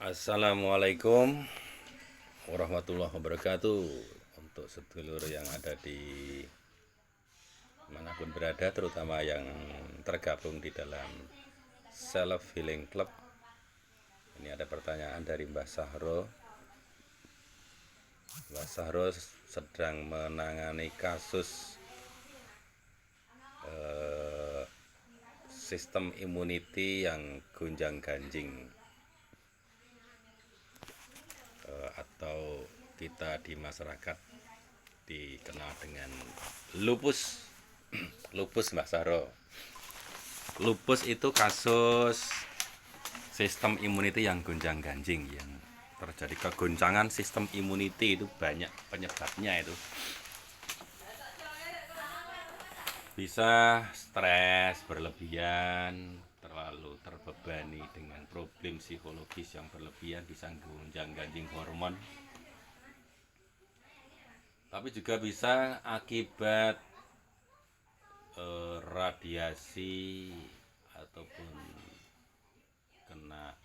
Assalamualaikum warahmatullahi wabarakatuh. Untuk sedulur yang ada di manapun berada, terutama yang tergabung di dalam Self Healing Club. Ini ada pertanyaan dari Mbah Sahro. Mbah Sahro sedang menangani kasus sistem immunity yang gonjang-ganjing, atau kita di masyarakat dikenal dengan lupus. Lupus, Mbak Saro. Lupus itu kasus sistem immunity yang gonjang-ganjing, yang terjadi kegoncangan sistem immunity. Itu banyak penyebabnya. Itu bisa stres berlebihan, terlalu terbebani dengan problem psikologis yang berlebihan, bisa gonjang-ganjing hormon. Tapi juga bisa akibat radiasi ataupun kena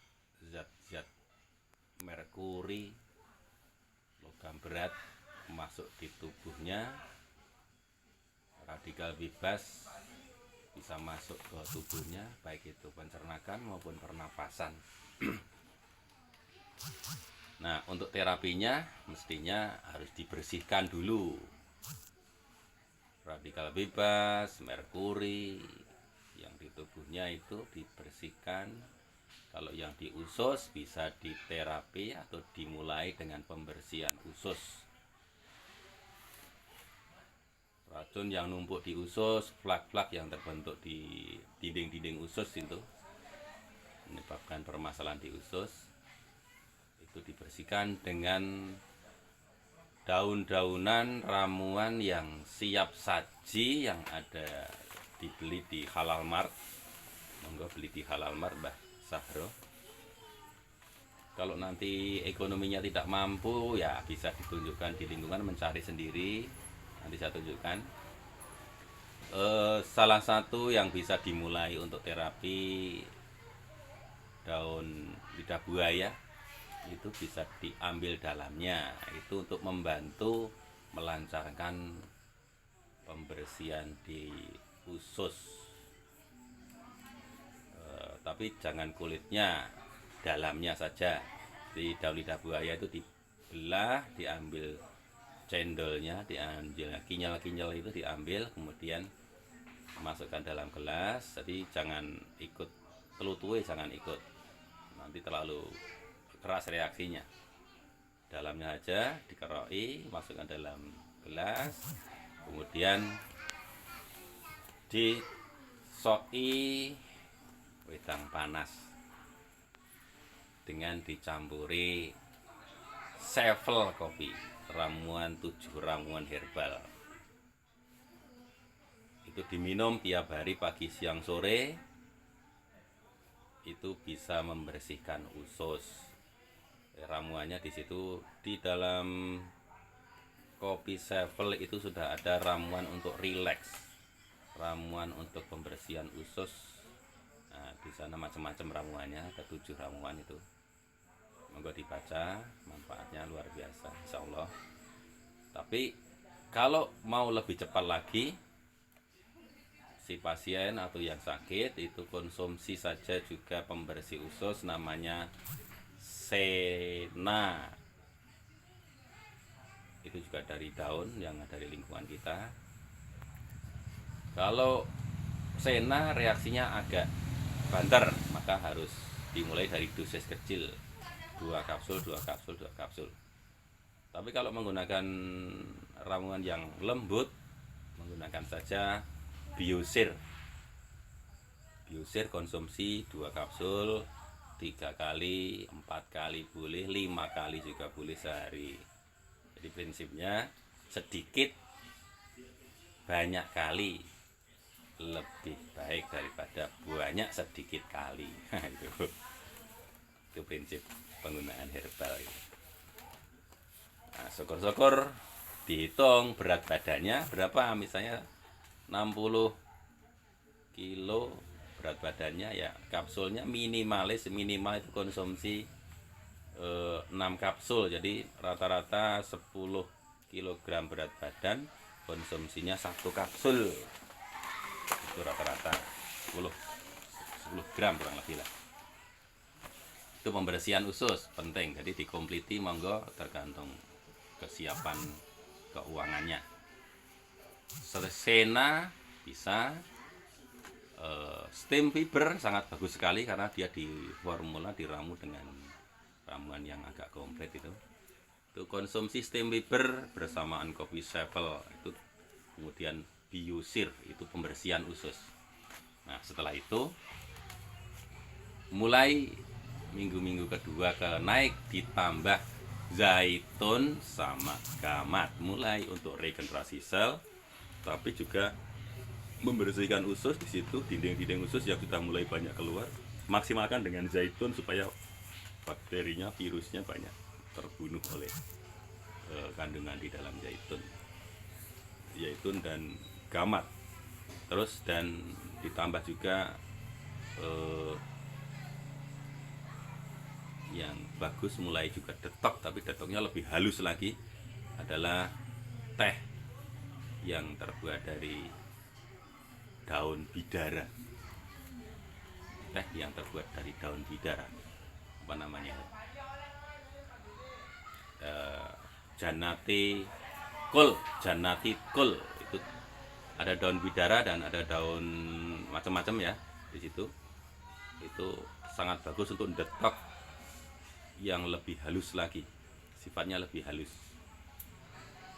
zat-zat merkuri, logam berat masuk di tubuhnya. Radikal bebas bisa masuk ke tubuhnya, baik itu pencernaan maupun pernapasan. Nah, untuk terapinya mestinya harus dibersihkan dulu radikal bebas, merkuri yang di tubuhnya itu dibersihkan. Kalau yang di usus bisa diterapi atau dimulai dengan pembersihan usus. Racun yang numpuk di usus, plak-plak yang terbentuk di dinding-dinding usus itu menyebabkan permasalahan di usus, itu dibersihkan dengan daun-daunan ramuan yang siap saji yang ada dibeli di Halal Mart. Monggo beli di Halal Mart, Mbah Sahro. Kalau nanti ekonominya tidak mampu, ya bisa ditunjukkan di lingkungan, mencari sendiri. Nanti saya tunjukkan. Salah satu yang bisa dimulai untuk terapi daun lidah buaya itu bisa diambil dalamnya, itu untuk membantu melancarkan pembersihan di usus. Tapi jangan kulitnya, dalamnya saja. Di daun lidah buaya itu dibelah, diambil cendolnya, diambil kinyal-kinyal itu diambil, kemudian masukkan dalam gelas. Jadi jangan ikut telutue, jangan ikut, nanti terlalu keras reaksinya. Dalamnya aja dikeroi, masukkan dalam gelas, kemudian disoi wedang panas dengan dicampuri sevel kopi, ramuan 7 ramuan herbal. Itu diminum tiap hari pagi, siang, sore. Itu bisa membersihkan usus. Ramuannya di situ, di dalam kopi sevel itu sudah ada ramuan untuk rileks, ramuan untuk pembersihan usus. Nah, di sana macam-macam ramuannya, ada 7 ramuan itu. Monggo dibaca, manfaatnya luar biasa, insya Allah. Tapi kalau mau lebih cepat lagi, si pasien atau yang sakit itu konsumsi saja juga pembersih usus, namanya Sena. Itu juga dari daun yang dari lingkungan kita. Kalau Sena reaksinya agak banter, maka harus dimulai dari dosis kecil, 2 kapsul, 2 kapsul, 2 kapsul. Tapi kalau menggunakan ramuan yang lembut, menggunakan saja Biosir. Biosir konsumsi 2 kapsul 3 kali, 4 kali boleh, 5 kali juga boleh sehari. Jadi prinsipnya sedikit banyak kali lebih baik daripada banyak sedikit kali. Itu prinsip penggunaan herbal. Nah, syukur-syukur dihitung berat badannya berapa, misalnya 60 kilo berat badannya, ya kapsulnya minimal itu konsumsi 6 kapsul, jadi rata-rata 10 kilogram berat badan konsumsinya 1 kapsul, itu rata-rata 10 gram kurang lebih lah. Itu pembersihan usus penting, jadi dikompliti monggo tergantung kesiapan keuangannya. Sena bisa, stem fiber sangat bagus sekali karena dia di formula diramu dengan ramuan yang agak komplit itu konsumsi stem fiber bersamaan kopi Sevel itu, kemudian biosir itu pembersihan usus. Nah setelah itu mulai minggu-minggu kedua ke naik ditambah zaitun sama gamat, mulai untuk regenerasi sel tapi juga membersihkan usus. Di situ dinding-dinding usus yang sudah mulai banyak keluar, maksimalkan dengan zaitun supaya bakterinya, virusnya banyak terbunuh oleh kandungan di dalam zaitun dan gamat. Terus dan ditambah juga yang bagus mulai juga detok, tapi detoknya lebih halus lagi adalah teh yang terbuat dari daun bidara. Teh yang terbuat dari daun bidara, apa namanya, janati kul itu ada daun bidara dan ada daun macam-macam ya di situ. Itu sangat bagus untuk detok yang lebih halus lagi, sifatnya lebih halus.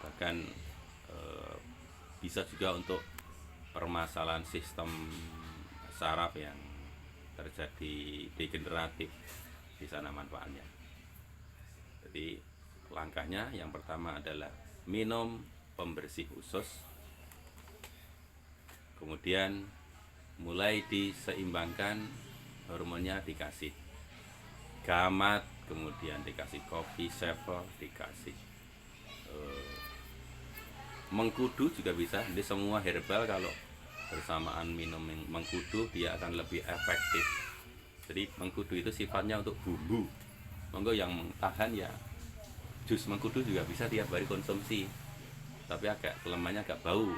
Bahkan bisa juga untuk permasalahan sistem saraf yang terjadi degeneratif, di sana manfaatnya. Jadi langkahnya yang pertama adalah minum pembersih usus, kemudian mulai diseimbangkan hormonnya, dikasih gamat, kemudian dikasih kopi Sevel, dikasih mengkudu juga bisa. Jadi semua herbal kalau bersamaan minum mengkudu dia akan lebih efektif. Jadi mengkudu itu sifatnya untuk bumbu, monggo yang tahan ya jus mengkudu juga bisa tiap hari konsumsi, tapi agak kelemahannya agak bau,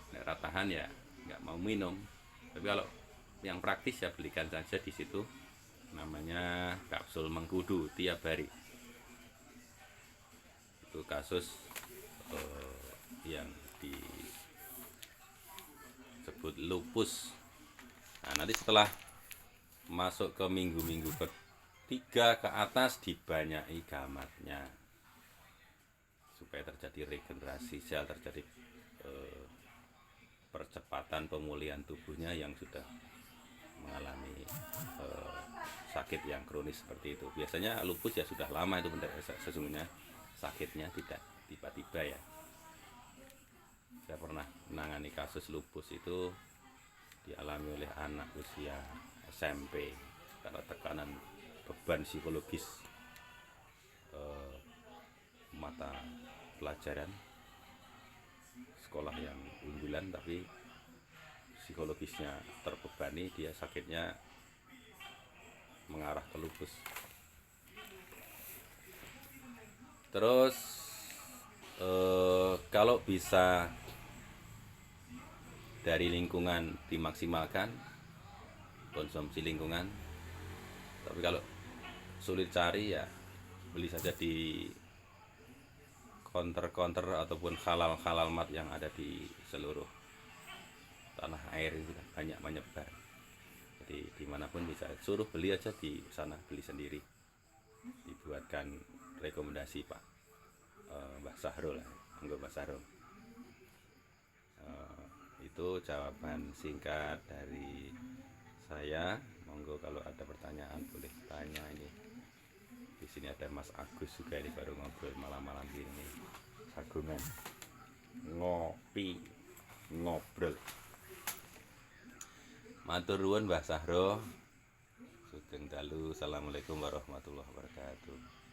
nggak tahan ya nggak mau minum. Tapi kalau yang praktis ya belikan saja di situ, namanya kapsul mengkudu tiap hari. Itu kasus yang disebut lupus. Nah nanti setelah masuk ke minggu-minggu ketiga ke atas dibanyaki gamatnya supaya terjadi regenerasi sel, terjadi percepatan pemulihan tubuhnya yang sudah mengalami sakit yang kronis seperti itu. Biasanya lupus ya sudah lama itu sesungguhnya sakitnya, tidak tiba-tiba ya. Saya pernah menangani kasus lupus itu dialami oleh anak usia SMP karena tekanan beban psikologis mata pelajaran sekolah yang unggulan, tapi psikologisnya terbebani, dia sakitnya mengarah ke lupus. Terus kalau bisa dari lingkungan dimaksimalkan, konsumsi lingkungan. Tapi kalau sulit cari ya beli saja di counter-counter ataupun halal mat yang ada di seluruh tanah air itu banyak menyebar. Jadi dimanapun bisa, suruh beli aja di sana, beli sendiri. Dibuatkan rekomendasi Pak Mbah Sahrul lah, Mbah Sahrul. Itu jawaban singkat dari saya. Monggo kalau ada pertanyaan boleh tanya. Ini di sini ada Mas Agus juga, ini baru ngobrol malam-malam gini, sagungan ngopi ngobrol. Matur nuwun Mbah Sahro. Sugeng dalu. Assalamualaikum warahmatullahi wabarakatuh.